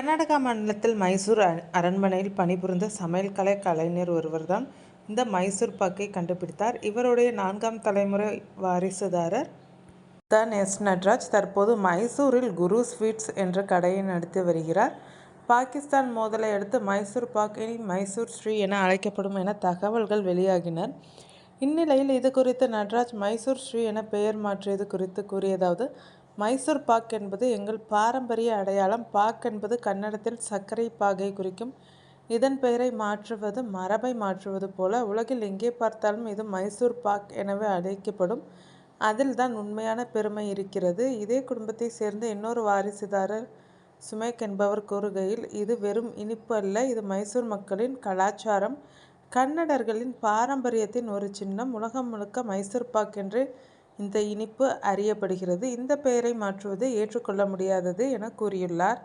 கர்நாடகா மாநிலத்தில் மைசூர் அரண்மனையில் பணிபுரிந்த சமையல் கலை கலைஞர் ஒருவர்தான் இந்த மைசூர் பாக்கை கண்டுபிடித்தார். இவருடைய 4ஆம் தலைமுறை வாரிசுதாரர் தான் எஸ். நட்ராஜ். தற்போது மைசூரில் குரு ஸ்வீட்ஸ் என்ற கடையை நடத்தி வருகிறார். பாகிஸ்தான் மோதலை அடுத்து மைசூர் பாக் இனி மைசூர் ஸ்ரீ என அழைக்கப்படும் என தகவல்கள் வெளியாகின. இந்நிலையில் இது குறித்து நட்ராஜ் மைசூர் ஸ்ரீ என பெயர் மாற்றியது குறித்து கூறியதாவது: மைசூர் பாக் என்பது எங்கள் பாரம்பரிய அடையாளம். பாக் என்பது கன்னடத்தில் சர்க்கரை பாகை குறிக்கும். இதன் பெயரை மாற்றுவது மரபை மாற்றுவது போல. உலகில் எங்கே பார்த்தாலும் இது மைசூர் பாக் எனவே அழைக்கப்படும். அதில் தான் உண்மையான பெருமை இருக்கிறது. இதே குடும்பத்தை சேர்ந்த இன்னொரு வாரிசுதாரர் சுமேக் என்பவர் கூறுகையில், இது வெறும் இனிப்பு அல்ல, இது மைசூர் மக்களின் கலாச்சாரம், கன்னடர்களின் பாரம்பரியத்தின் ஒரு சின்னம். உலகம் முழுக்க மைசூர் பாக் என்று இந்த இனிப்பு அறியப்படுகிறது. இந்த பெயரை மாற்றுவது ஏற்றுக்கொள்ள முடியாதது என கூறியுள்ளார்.